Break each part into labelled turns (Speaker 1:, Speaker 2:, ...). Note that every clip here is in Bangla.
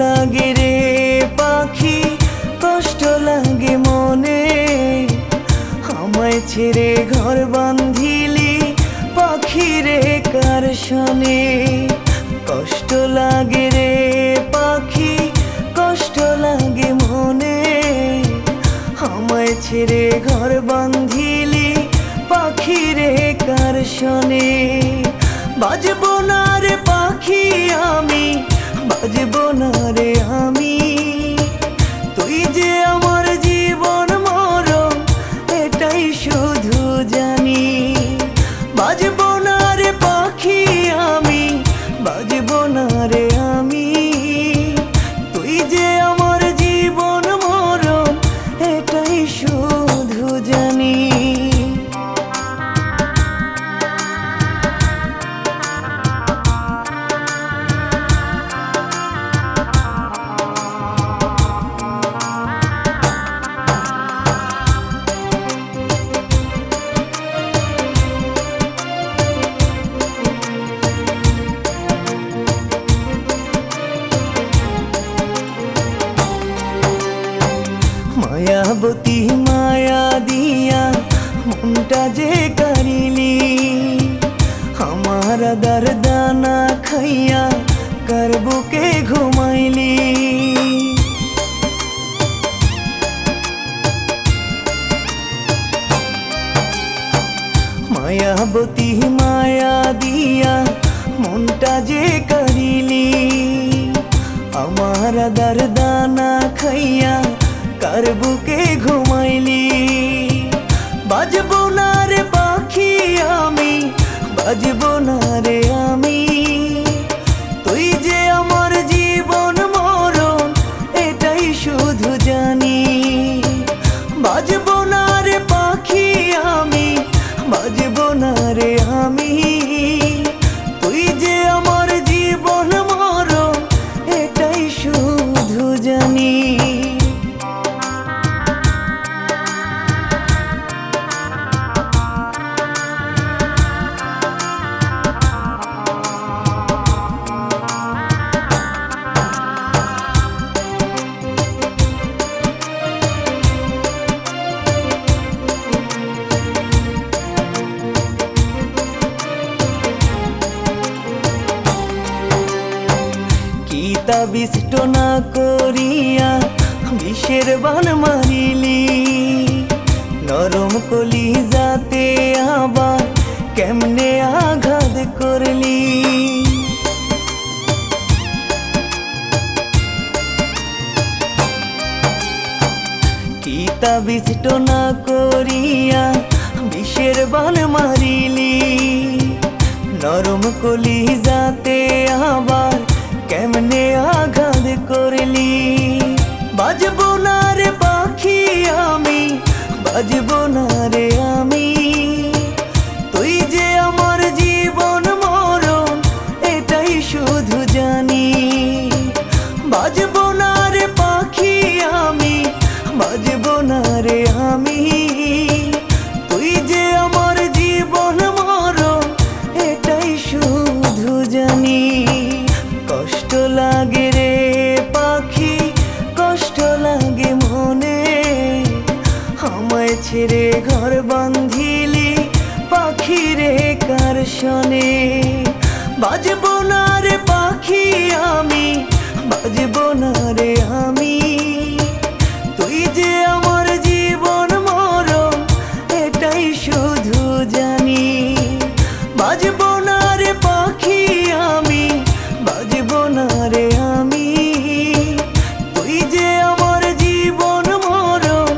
Speaker 1: লাগে রে পাখি, কষ্ট লাগে মনে, আমায় ছেড়ে ঘর বাঁধিলি পাখি রে কার শনে। কষ্ট লাগে রে পাখি, কষ্ট লাগে মনে, আমায় ছেড়ে ঘর বাঁধিলি পাখি রে কার শনে। বাজবো না রে পাখি আমি, বাজবো না রে আমি, তুই যে আমার জীবন মরণ এটাই শুধু জানি। বাজবো না রে পাখি আমি, বাজবো না রে আমি, তুই যে আমার জীবন মরণ এটাই শুধু জানি। মায়াবতী মায়া দিয়া মনটা যে কারিলি, আমার দরদানা খাইয়া কার বুকে ঘুমাইলি। মায়াবতী মায়া দিয়া মনটা যে কারিলি, আমার দরদানা খাইয়া কার বুকে ঘুমাইলি। বাজবো না রে পাখি আমি, বাজবো না রে আমি, তুই যে আমার জীবন মরণ এটাই শুধু জানি। বাজবো না রে পাখি আমি, বাজবো না রে আমি, তুই যে আমার জীবন মরণ এটাই শুধু জানি। বিষ্ট না করিয়া বিষের বান মারিলি, নরম কলি যাতে আবার কেমনে আঘাত করলি। গীতা বিষ্ট না করিয়া বিষের বান মারিলি, নরম কলি যাতে আবার কেমনে আঘাত করলি। বাজবো না রে পাখি আমি, বাজবো না রে আমি, তুই যে আমার জীবন মরণ এটাই শুধু জানি। বাজবো না রে পাখি আমি, বাজবো না রে আমি, তুই যে আমার জীবন মরণ এটাই শুধু জানি। কষ্ট লাগে রে পাখি, কষ্ট লাগে মনে, আমায় ছেড়ে ঘর বাঁধিলি পাখি রে কার শনে। বাজবো না রে পাখি আমি, বাজবো না রে আমি, তুই যে আমার জীবন মরণ এটাই শুধু জানি। বাজবো না রে পাখি আমি, বাজবো না রে আমি, তুই যে আমার জীবন মরণ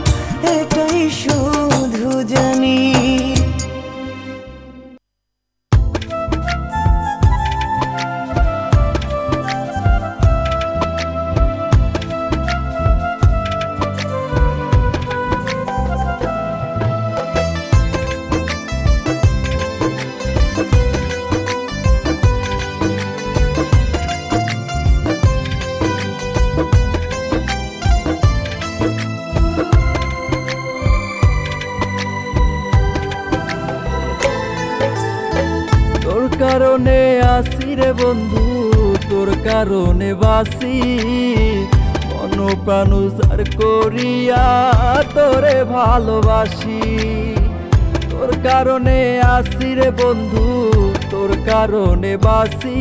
Speaker 1: এটাই শুধু জানি। কারণে আসি রে বন্ধু
Speaker 2: তোর কারণে বাসি, মন প্রাণ উজাড় করিয়া তোরে ভালোবাসি। তোর কারণে আসি রে বন্ধু, তোর কারণে বাসি,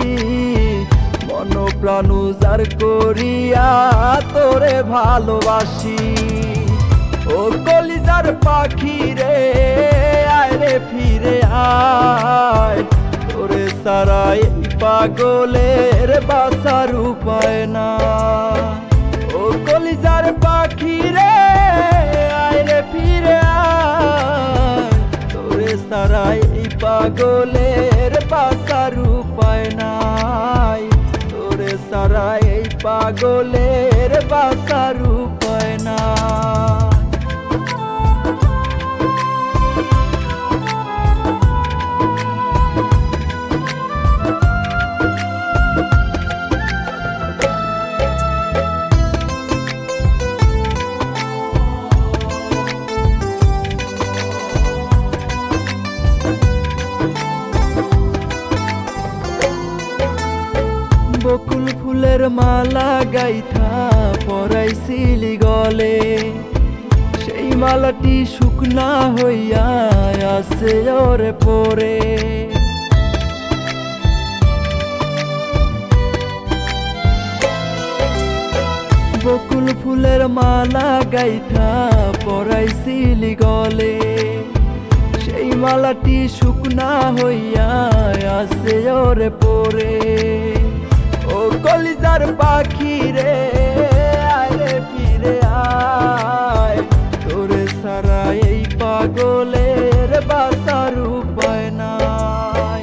Speaker 2: মন প্রাণ উজাড় করিয়া তোরে ভালোবাসি। ও কলিজার পাখি রে, আয় রে ফিরে আয়, তোরে সারা এই পাগলের বাসার উপায় না। ও কলিজার পাখি রে, আয় রে ফিরে আয়, তোরে সারা এই পাগলের বাসার উপায় নাই। তোরে সারা এই পাগলের বাসার উপায় না। বকুল ফুলের মালা গাইথা পরাইছিলি গলে, সেই মালাটি শুকনা হইয়া আছে ওরে পরে। বকুল ফুলের মালা গাইথা পরাইছিলি গলে, সেই মালাটি শুকনা হইয়া আছে ওরে পরে। ও কলিজার পাখি রে, আয় রে ফিরে আয়, তোরে সারা এই পাগলের বাসার উপায় নাই।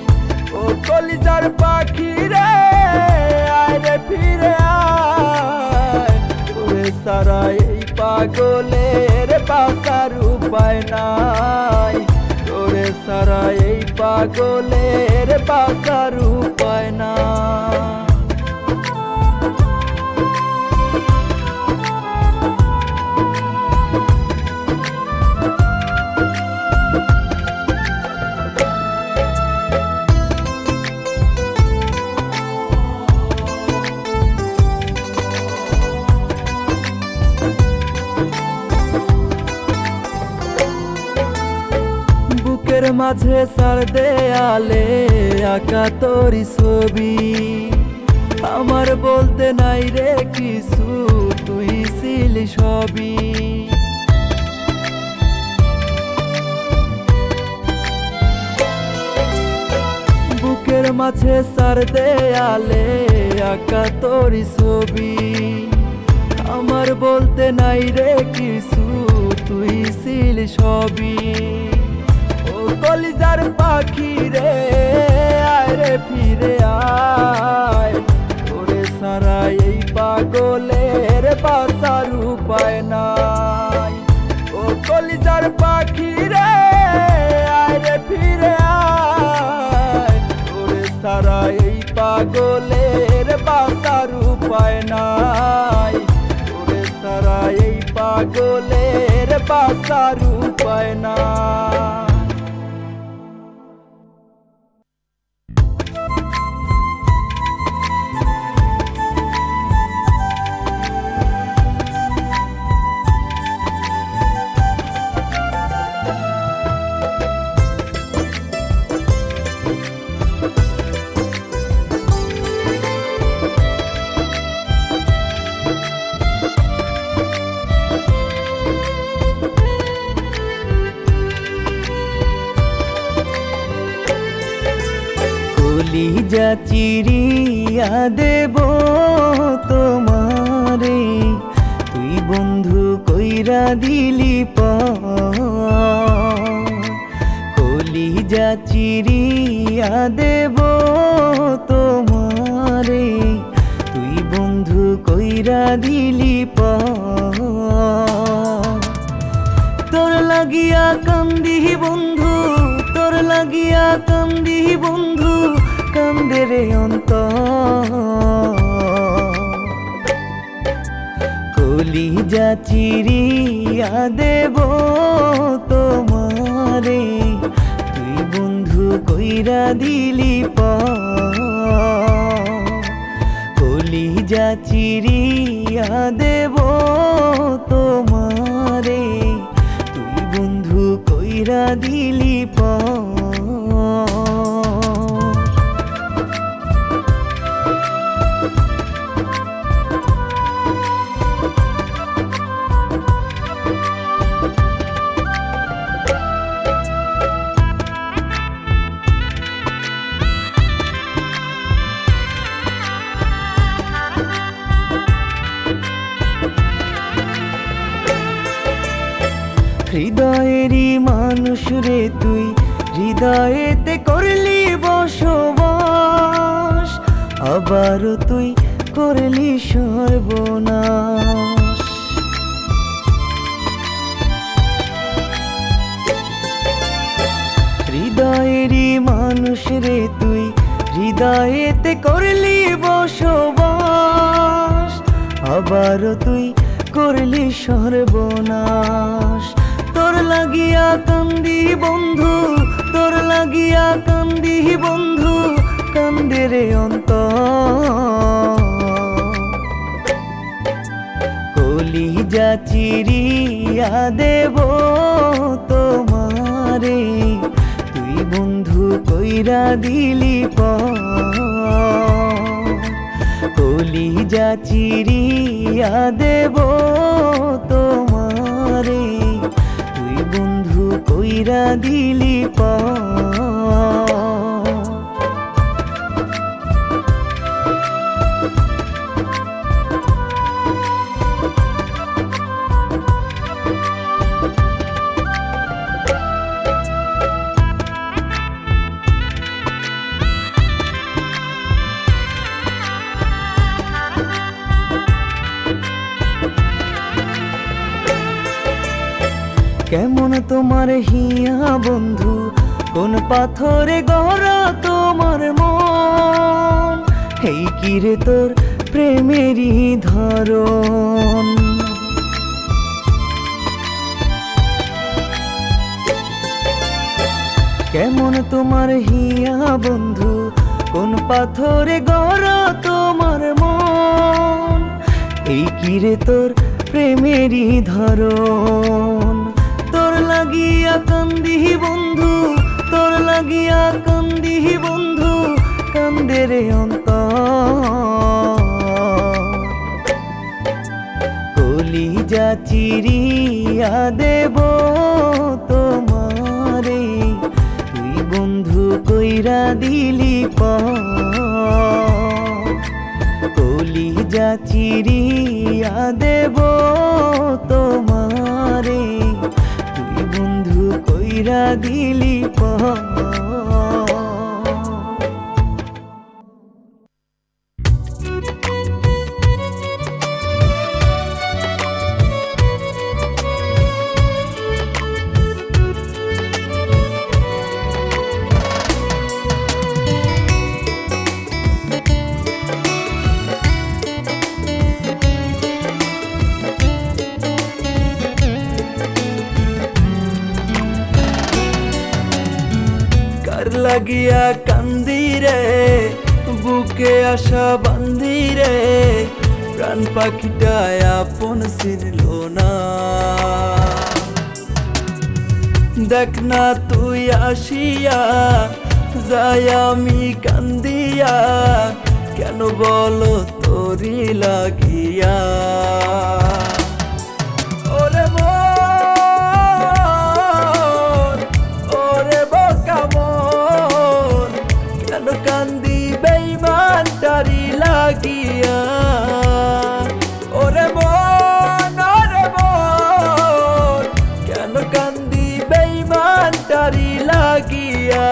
Speaker 2: ও কলিজার পাখি রে, আয় রে ফিরে আয়, তোরে সারা এই পাগলের বাসার উপায় নাই। তোরে সারা এই পাগলের বাসার উপায় নাই। বুকের মাঝে সার দেয়ালে আঁকা তোরি ছবি, আমার বলতে নাই রে কিছু, তুই ছিলি সবই। বুকের মাঝে সার দেয়ালে আঁকা তোরি ছবি, আমার বলতে নাই রে কিছু, তুই ছিলি সবই। কলিজার পাখি রে, আয় রে ফিরে আয়, তোরে সারা এই পাগলের বাসার উপায় নাই। ও কলিজার পাখি রে, আয় রে ফিরে আয়, তোরে সারা এই পাগলের বাসার উপায় নাই। তোরে সারা এই পাগলের বাসার উপায় নাই।
Speaker 1: কলিজা চিরিয়া দেব তোমারে, তুই বন্ধু কইরা দিলি কলিজা চিরিয়া দেব তোমারে, তুই বন্ধু কইরা দিলি তোর লাগিয়া কান্দি বন্ধু, তোর লাগিয়া কান্দি বন্ধু, কান্দে রে অন্তর। কলিজা চিরিয়া দেব তোমারে, তুই বন্ধু কইরা দিলি কলিজা চিরিয়া দেব তোমারে, তুই বন্ধু কইরা দিলি পর। হৃদয়েরই মানুষ রে তুই, হৃদয়েতে করলি বসবাস, আবারও তুই করলি সর্বনাশ। হৃদয়েরই মানুষ রে তুই, হৃদয়েতে করলি বসবাস, আবারও তুই করলি সর্বনাশ। তোর লাগিয়া কান্দি বন্ধু, তোর লাগিয়া কান্দি বন্ধু, কান্দে রে অন্তর। কলিজা চিরিয়া দেব তোমারে, তুই বন্ধু কইরা দিলি পর। কলিজা চিরিয়া দেব তোমারে, তুই বন্ধু কইরা দিলি পর। কেমন তোমার হিয়া বন্ধু, কোন পাথরে গড়া তোমার মন, এই কিরে তোর প্রেমেরই ধরন। কেমন তোমার হিয়া বন্ধু, কোন পাথরে গড়া তোমার মন, এই কিরে তোর প্রেমেরই ধরন। তোর লাগিয়া কান্দি বন্ধু, তোর লাগিয়া কান্দি বন্ধু, কান্দে রে অন্তর। কলিজা চিরিয়া দেব তোমারে, তুই বন্ধু কইরা দিলি পর। কলিজা চিরিয়া দেব তোমারে, তুই বন্ধু কইরা দিলি পর। লাগিয়া কান্দি রে, বুকে আশা বান্ধি রে, প্রাণ পাখিটা আপন ছিল না। দেখ না তুই আসিয়া, যাই আমি কান্দিয়া, কেন বলো তোরি লাগিয়া। ওরে মন, ওরে বোকা মন, কেন কান্দি বেঈমান তারি লাগিয়া। ওরে মন, কেন কান্দি বেঈমান তারি লাগিয়া।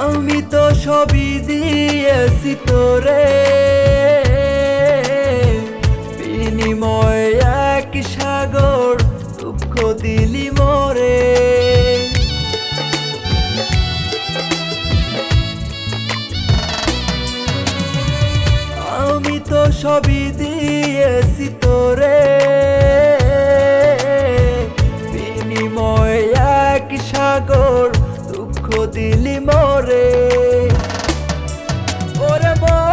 Speaker 1: আমি তো সবই দিয়েছি তোরে, বিনিময়ে এক দিয়েছি তোরে, বিনিময়ে এক সাগর দুঃখ দিলি মোরে। ওরে মন,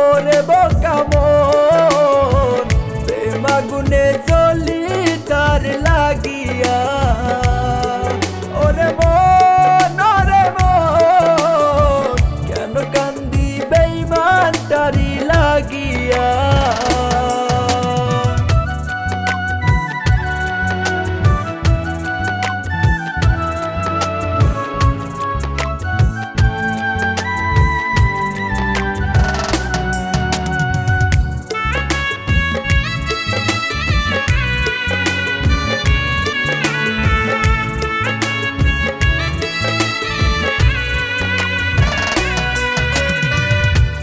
Speaker 1: ওরে বোকা মন, প্রেম আগুনে জ্বলি তার লাগিয়া। ওরে মন, ওরে মন, কেন কান্দি বেঈমান তারি লাগিয়া।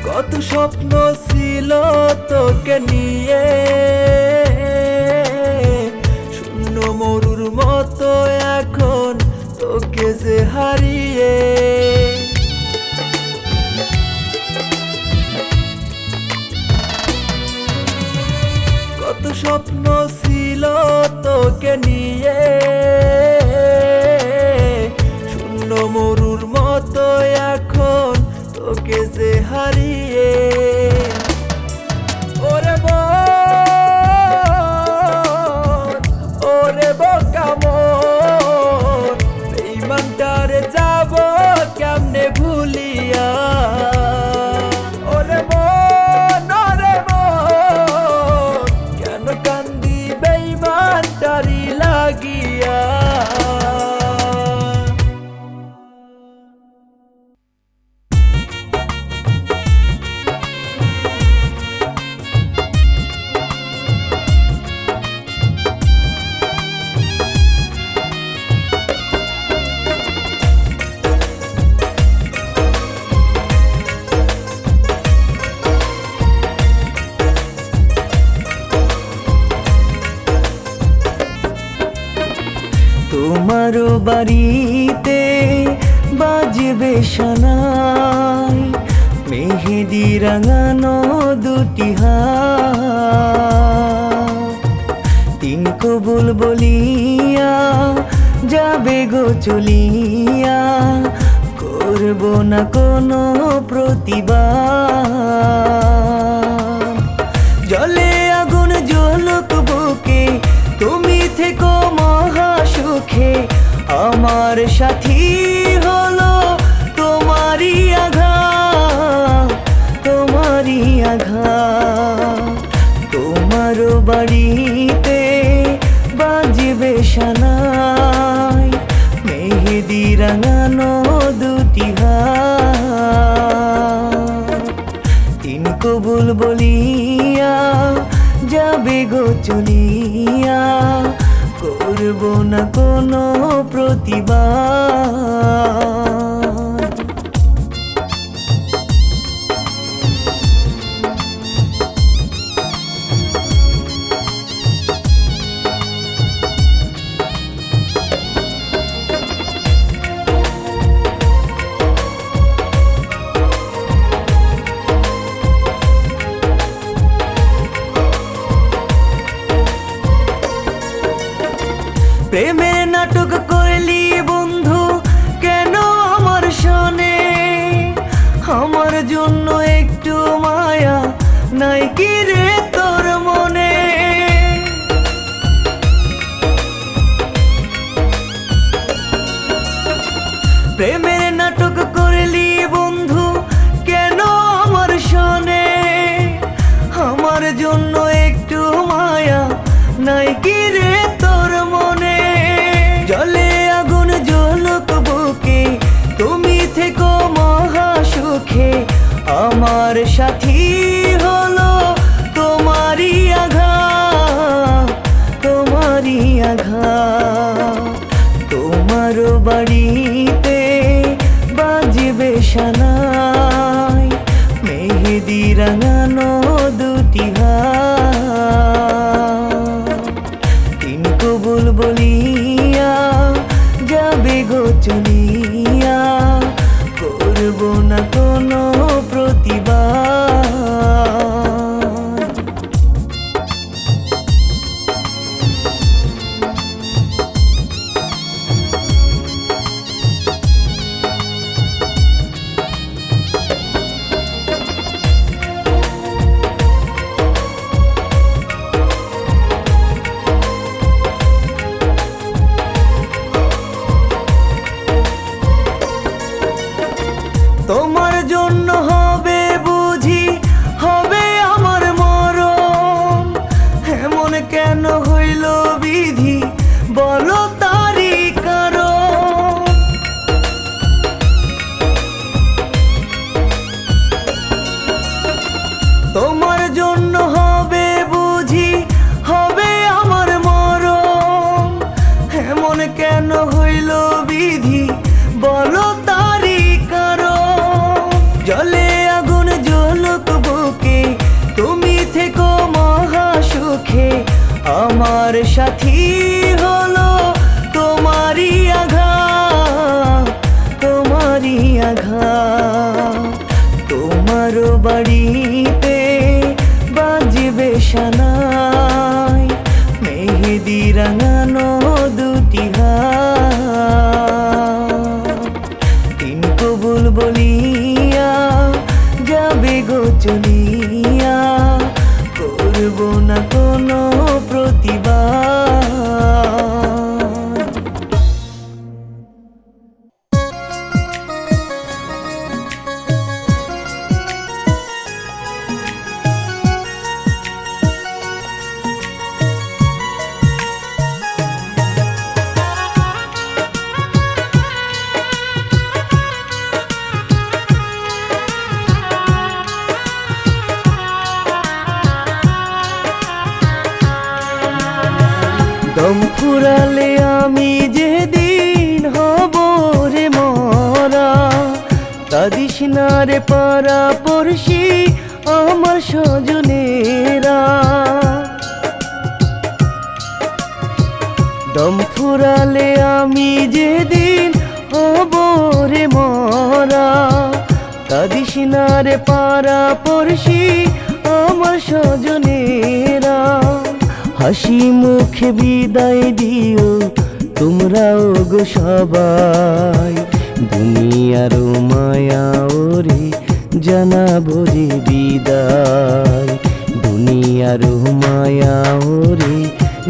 Speaker 1: কত স্বপ্ন ছিল তোকে নিয়ে, শূন্য মরুর মতো এখন তোকে যে হারিয়ে। কত স্বপ্ন ছিল তোকে নিয়ে, শূন্য মরুর মতো এখন তোকে যে হারিয়ে। ওরে মন, ওরে বোকা মন, বেঈমানটারে যাব কেমনে ভুলিয়া। ওরে মন, ওরে মন, কেন কান্দি বেঈমানটারি লাগিয়া।
Speaker 2: তোমারও বাড়িতে বাজবে শোনাই, মেহেদি রাঙানো দুটি হাত। তিন কবুল বলিয়া যাবে গো চলিয়া, করব না কোনো প্রতিবাদ। জলে আগুন জ্বলুক বুকে, তুমি থেকো মহা সুখে। আমার সাথী হলো তোমারই আঘাত, তোমারই আঘাত। তোমারও বাড়িতে বাজবে শোনাই, মেহেদি রাঙানো দুটি হাত। তিন কবুল বলিয়া যাবে গো চলিয়া, করব না কোনো প্রতিবাদ। প্রেমের নাটক করলি বন্ধু কেন আমার শোনে, আমার জন্য একটু মায়া নাই কি রে তোর মনে। প্রেমের নাটক করলি বন্ধু কেন আমার শোনে, আমার জন্য একটু মায়া নাই কি রে তোর মনে। জলে আগুন জ্বলুক বুকে, তুমি থেকো মহা সুখে। আমার সাথী হলো তোমারই আঘাত, তোমারই আঘাত। তোমারও বাড়িতে বাজবে শোনাই, মেহেদি রাঙানো দুটি হাত। তিন কবুল বলিয়া যাবে গো চলিয়া, করব না কোনো প্রতিবাদ। তোমার জন্য হবে বুঝি হবে আমার মরণ, এমন কেন হইল বিধি বলো তারি কারণ। জলে আগুন জ্বলুক বুকে তুমি থেকো মহা সুখে, আমার সাথী হলো তোমারই আঘাত, তোমারই আঘাত। তোমার বাড়িতে বাজবে শানাই, মেহেদি রাঙানো দুটি হাত। তিন কবুল বলিয়া যাবে গো চলিয়া, করব না কোনো প্রতিবাদ। দম ফুরালে আমি যেদিন হব রে মরা, কাঁদিস না রে পাড়া পড়শি আমার স্বজনেরা। দম ফুরালে আমি যেদিন হব রে মরা, কাঁদিস না রে পাড়া পড়শি আমার স্বজনেরা। হাসি মুখে বিদায় দিও তোমরাও গো সবাই, দুনিয়ার মায়া ওরে জানাবো রে বিদায়, দুনিয়ার মায়া ওরে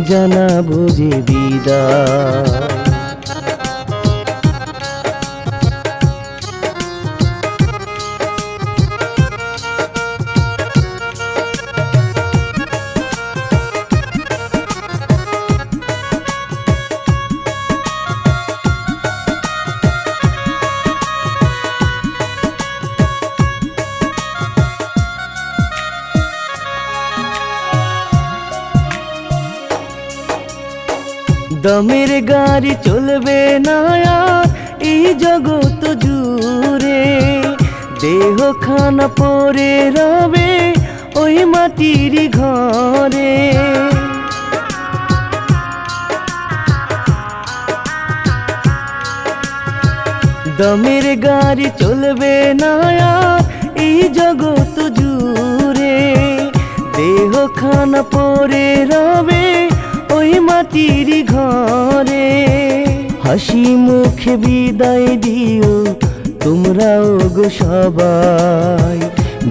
Speaker 2: জানাবো যে বিদায়। দমের গাড়ি চলবে না আর এই জগৎ জুড়ে, দেহ খানা পরে রবে ওই মাটির ঘরে। দমের গাড়ি চলবে না আর এই জগৎ জুড়ে, দেহ খানা পরে রবে ওই মাটির ঘরে। হাসি মুখে বিদায় দিও তোমরাও গো সবাই,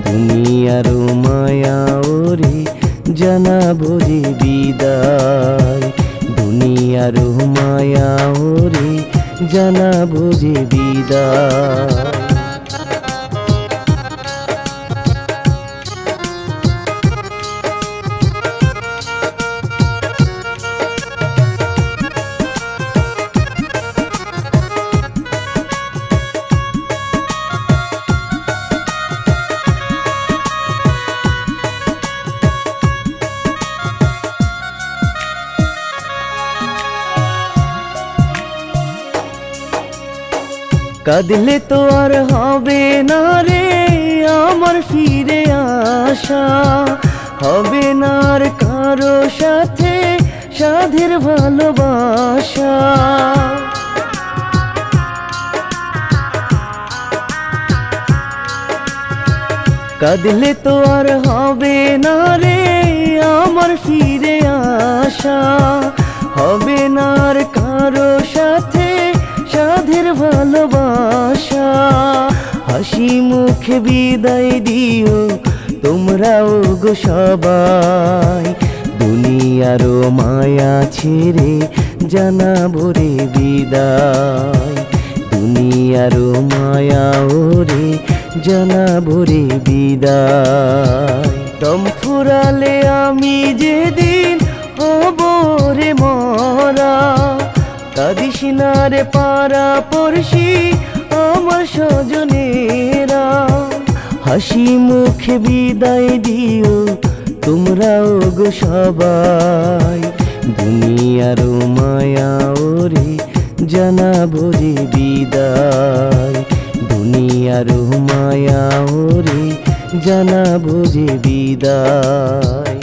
Speaker 2: দুনিয়ার মায়া ওরে জানাবো যে বিদায়, দুনিয়ার মায়া ওরে জানাবো যে বিদায়। কাঁদলে তো আর হবে না রে আমার ফিরে আসা, হবে না আর কারো সাথে সাধের ভালোবাসা। কাঁদলে তো আর হবে না রে আমার ফিরে আসা, হবে না আর কারো সাথে সাধের ভালোবাসা। হাসি মুখে বিদায় দিও তোমরাও গো সবাই, দুনিয়ার মায়া ছেড়ে জানাবো রে বিদায়, দুনিয়ার মায়া ওরে জানাবো রে বিদায়। দম ফুরালে আমি যেদিন হব রে মরা, কাঁদিস না রে পাড়া পড়শি আমার স্বজনেরা। হাসি মুখে বিদায় দিও তোমরাও গো সবাই, দুনিয়ার মায়া ওরে জানাবো যে বিদায়, দুনিয়ার মায়া ওরে জানাবো যে বিদায়।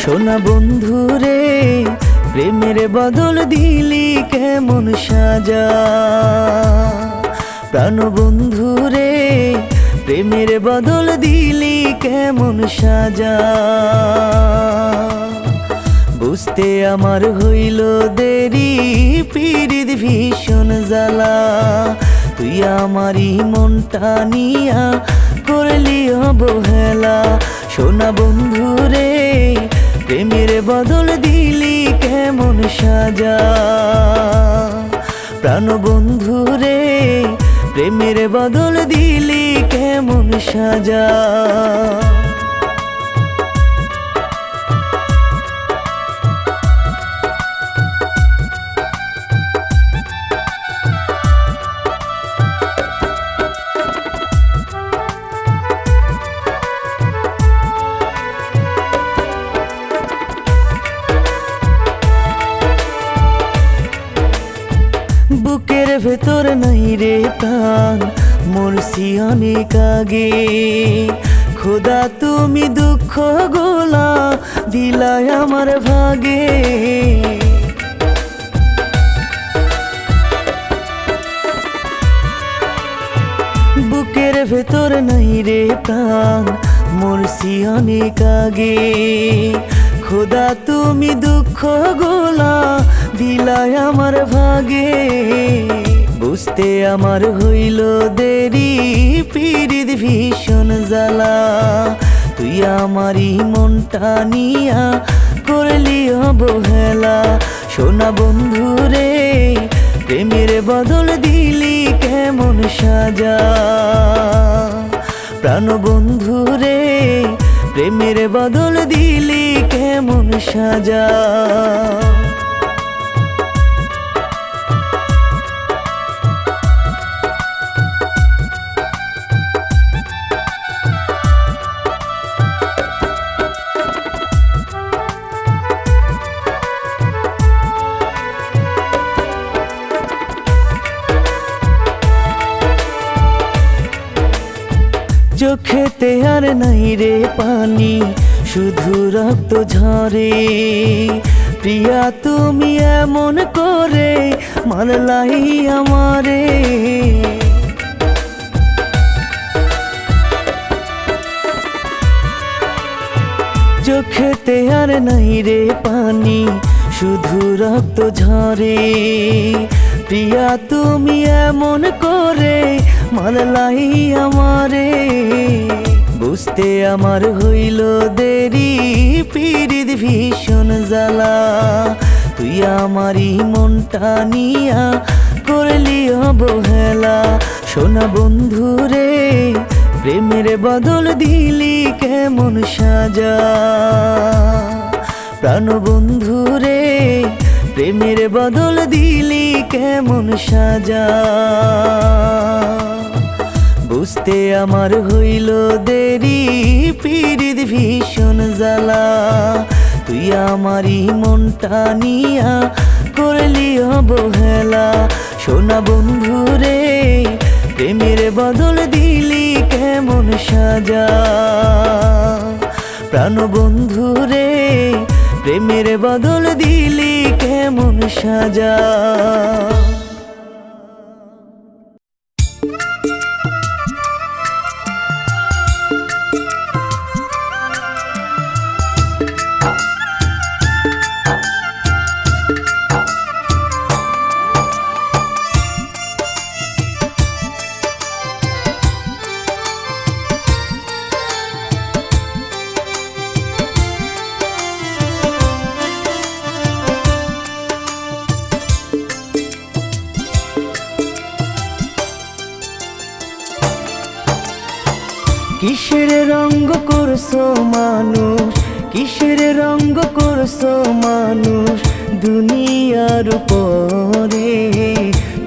Speaker 2: সোনা বন্ধু রে প্রেমের বদল দিলি কেমন সাজা, প্রাণ বন্ধু রে প্রেমের বদল দিলি কেমন সাজা। বুঝতে আমার হইল দেরি পীড়িত ভীষণ জ্বালা, তুই আমারই মনটা নিয়া করলি অবহেলা। সোনা বন্ধু রে প্রেমের বদল দিলি কেমন সাজা, প্রাণ বন্ধু রে প্রেমের বদল দিলি কেমন সাজা। বুকের ভেতর নাই রে প্রাণ মরছি অনেক আগে, খোদা তুমি দুঃখ গোলা দিলাই আমার ভাগে। বুকের ভেতর নাই রে প্রাণ মরছি অনেক আগে, খোদা তুমি দুঃখ গোলা দিলাই আমার ভাগে। বুঝতে আমার হইল দেরি পীড়িত ভীষণ জ্বালা, তুই আমারই মনটা নিয়া করলি অবহেলা। সোনা বন্ধু রে প্রেমের বদল দিলি কেমন সাজা, প্রাণ বন্ধু রে প্রেমের বদল দিলি কেমন সাজা। চোখেতে আর নাই রে পানি শুধু রক্ত ঝরে, প্রিয়া তুমি এমন করে মারলাই আমারে। চোখেতে আর নাই রে পানি শুধু রক্ত ঝরে, প্রিয়া তুমি এমন করে মারলাই আমারে। বুঝতে আমার হইল দেরি পীড়িত ভীষণ জ্বালা, তুই আমারই মনটা নিয়া করলি অবহেলা। সোনা বন্ধু রে প্রেমের বদল দিলি কেমন সাজা, প্রাণ বন্ধু রে প্রেমের বদল দিলি কেমন সাজা। বুঝতে আমার হইল দেরি পীড়িত ভীষণ জ্বালা, তুই আমারই মনটা নিয়া করলি অবহেলা। সোনা বন্ধু রে প্রেমের বদল দিলি কেমন সাজা, প্রাণ বন্ধু রে প্রেমের বদল দিলি কেমন সাজা। কিসের রঙ্গ করছো মানুষ, কিসের রঙ্গ করছো মানুষ দুনিয়ার উপরে।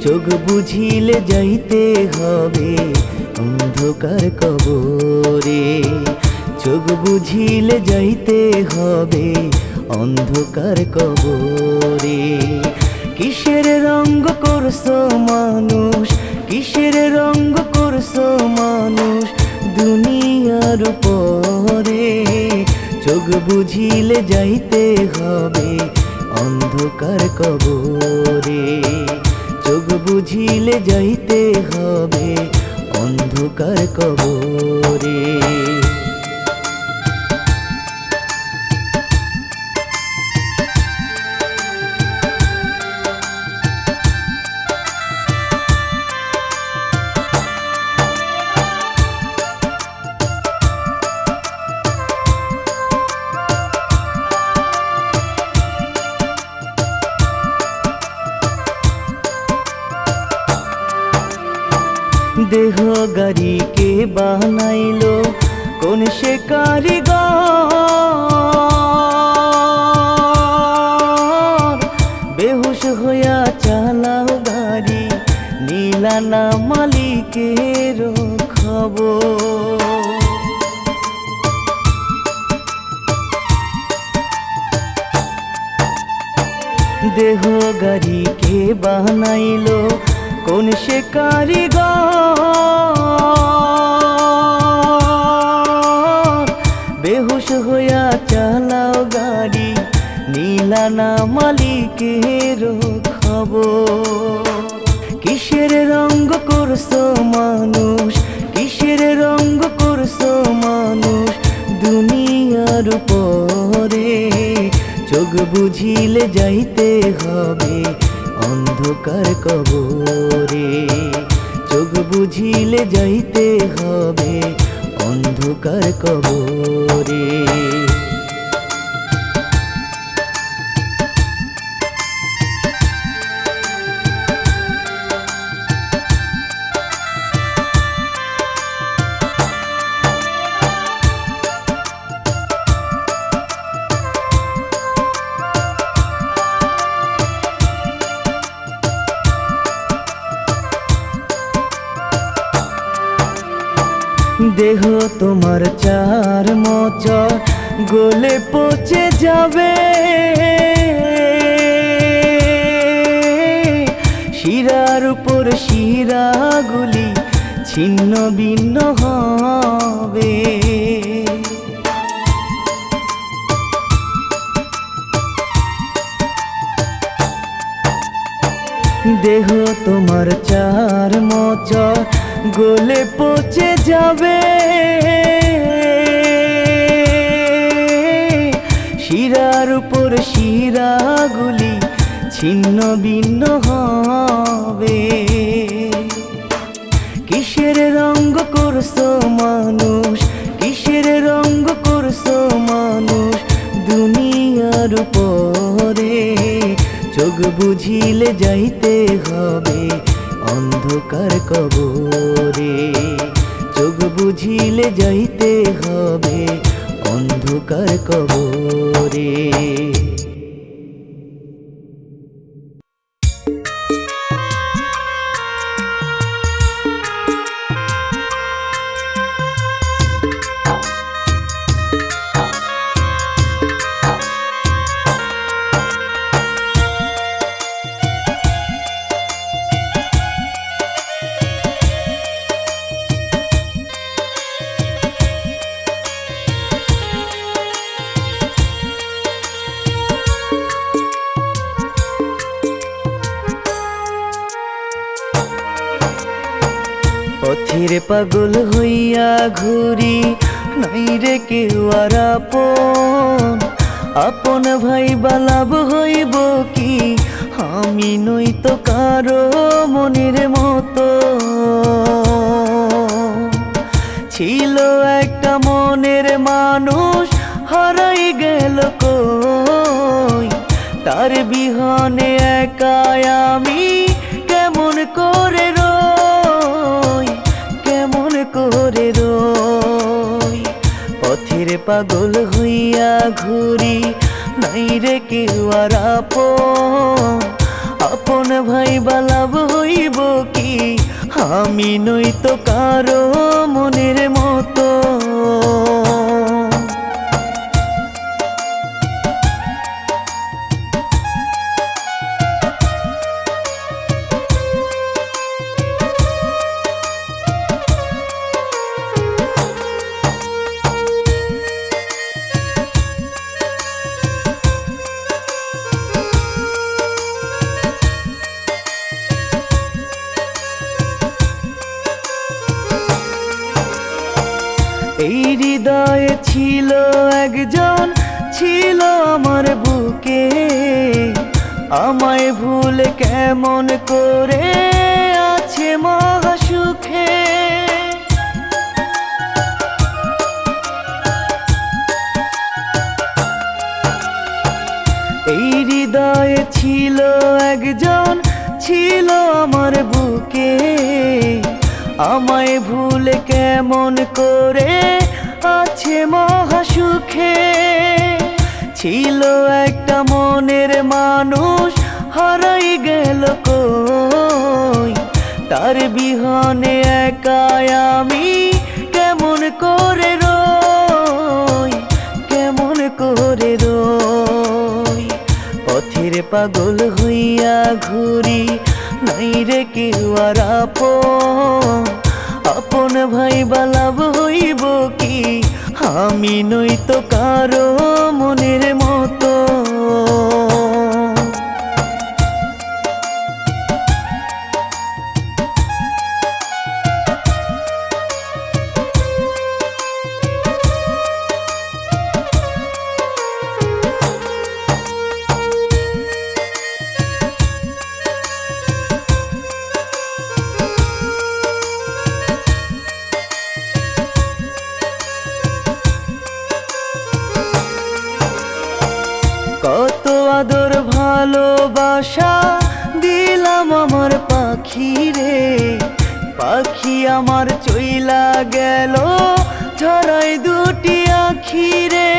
Speaker 2: চোখ বুঝিলে যাইতে হবে অন্ধকার কবরে, চোখ বুঝিলে যাইতে হবে অন্ধকার কবরে। কিসের রঙ্গ করছো মানুষ, কিসের রঙ্গ করছো মানুষ দুনিয়ার উপরে। চোখ বুঝিলে যাইতে হবে অন্ধকার কবরে, চোখ বুঝিলে যাইতে হবে অন্ধকার কবরে। দেহ গাড়ি কে বানাইলো কোন সে কারিগর। বেহুশ হইয়া চালাও গাড়ি নিলা না মালিকের খবর। দেহ গাড়ি কে বানাইলো কোন সে কারিগর। বেহুশ হইয়া চালাও গাড়ি নিলা না মালিকের খবর। কিসের রঙ্গ করছো মানুষ, কিসের রঙ্গ করছো মানুষ দুনিয়ার উপরে। চোখ বুঝিলে যাইতে হবে অন্ধকার কবরে, চোখ বুঝিলে যাইতে হবে অন্ধকার কবরে। দেহ তোমার চার মচর গলে পচে যাবে। শিরার উপর শিরাগুলি ছিন্ন ভিন্ন হবে। দেহ তোমার চার মচর গলে পচে যাবে। শিরার উপর শিরাগুলি ছিন্ন ভিন্ন হবে। কিসের রঙ্গ করছো মানুষ, কিসের রঙ্গ করছো মানুষ দুনিয়ার উপরে। চোখ বুঝিলে যাইতে হবে অন্ধকার কবরে, চোখ বুঝিলে যাইতে হবে অন্ধকার কবরে। পথের পাগল হইয়া ঘুরি নাই রে কেউ আর আপন। আপন ভাই বালাব হইব কি আমি নই তো কারো মনের মতো। ছিল একটা মনের মানুষ হারাই গেল কই। তার বিহনে একা আমি কেমন করে রই, কেমন করে রই। পাগল হইয়া ঘুরি, নাই রে কেউ আর আপন। আপন ভাই বালাভ হইব কি, আমি নই তো কারো মনের মতো। এই হৃদয়ে ছিল একজন, ছিল আমার বুকে, আমায় ভুলে কেমন করে আছে মহাসুখে। এই হৃদয়ে ছিল একজন, ছিল আমার বুকে, আমায় ভুলে কেমন করে আছে মহাসুখে। ছিল একটা মনের মানুষ, হারাই গেল কই, তার বিহনে একাই আমি কেমন করে রই, কেমন করে রই। পথের পাগল হইয়া ঘুরি, নাই রে কেউ আর আপন। আপন ভাই বালাভ হইব কি, আমি নই তো কারো মনের মতো। কত আদর ভালোবাসা দিলাম আমার পাখি রে, পাখি আমার চইলা গেল ঝরাই দুটি আখি রে।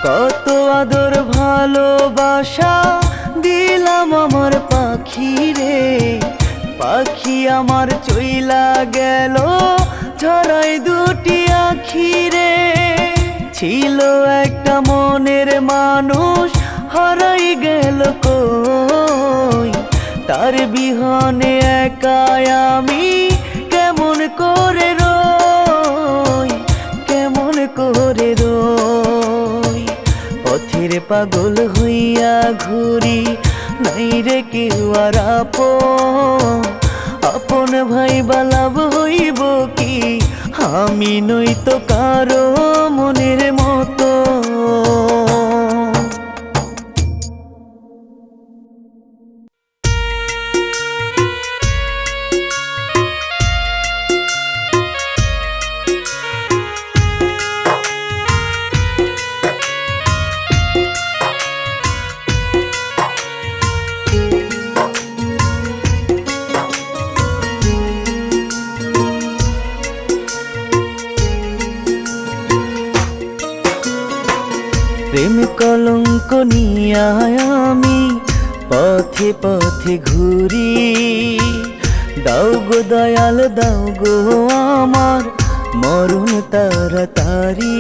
Speaker 2: কত আদর ভালোবাসা দিলাম আমার পাখি রে, পাখি আমার চইলা গেল ঝরাই দুটি আখি রে। ছিল একটা মনের মানুষ, হারাই গেল কই, তার বিহনে একাই আমি কেমন করে রই, কেমন করে রই। পথের পাগল হইয়া ঘুরি, নাই রে কেউ আর আপন। আপন ভাই বালাভ হইব কি, আমি নই তো কারো মনের মতো। প্রেম কলঙ্ক নিয়ে আমি পথে পথে ঘুরি, দাও গো দয়াল দাও গো আমার মরণ তাড়াতাড়ি।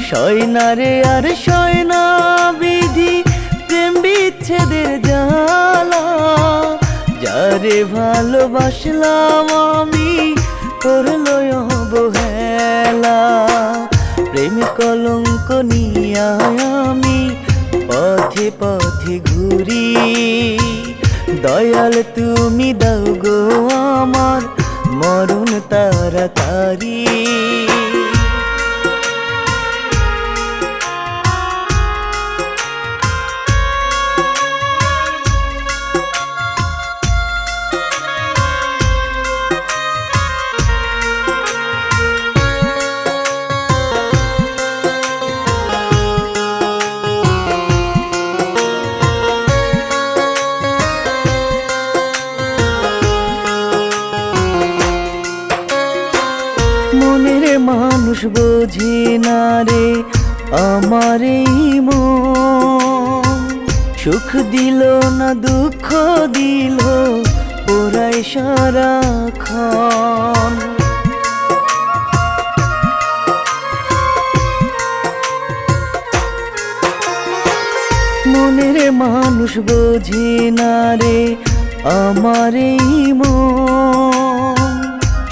Speaker 2: সয়না রে আর সয়না বিধি, প্রেম বিচ্ছেদের জ্বালা, যারে ভালোবাসলাম আমি করলো অবহেলা। প্রেম কলঙ্ক নিয়ে আমি পথে পথে ঘুরি, দয়াল তুমি দাও গো আমার মরণ তাড়াতাড়ি। মানুষ বোঝে না রে আমার এই মন, সুখ দিল না দুঃখ দিল ওরাই সারাক্ষণ। মনের মানুষ বোঝে না রে আমার এই মন,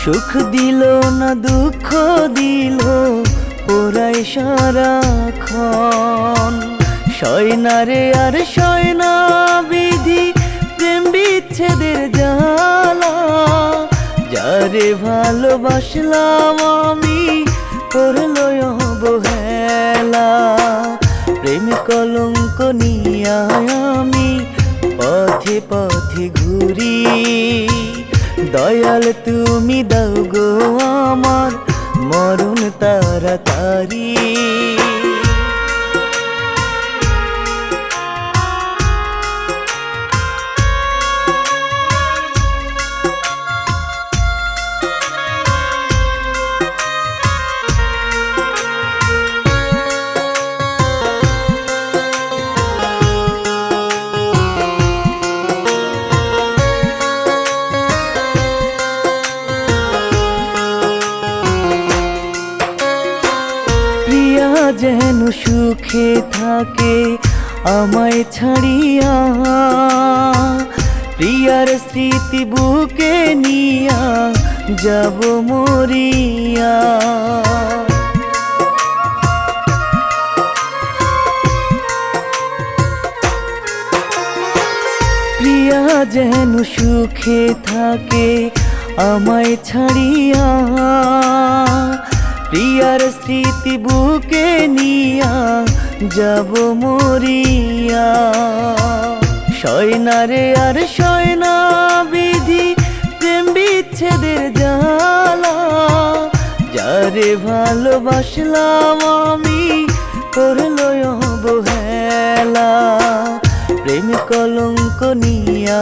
Speaker 2: সুখ দিল না দুঃখ দিল ওরাই সারাক্ষণ। সয় না রে আর সয় না বিধি প্রেম বিচ্ছেদের জ্বালা, যারে ভালোবাসলাম আমি করলো অবহেলা। প্রেম কলঙ্ক নিয়া আমি পথে পথে ঘুরি, দয়াল তুমি দাও গো আমার মরণ তাড়াতাড়ি। যেন সুখে থাকে আমায় ছাড়িয়া, প্রিয়ার স্মৃতি বুকে নিয়া যাব মরিয়া। প্রিয়া যেন সুখে থাকে আমায় ছাড়িয়া, প্রিয়ার স্মৃতি বুকে নিয়া যাব মরিয়া। সয় না রে আর সয় না বিধি প্রেম বিচ্ছেদের জ্বালা, যারে ভালোবাসলাম আমি করলো অবহেলা। প্রেম কলঙ্ক নিয়া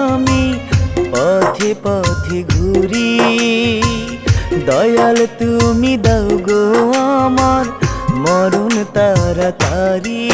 Speaker 2: আমি পথে পথে ঘুরি, দয়াল তুমি দাও গো আমার মরণ তাড়াতাড়ি।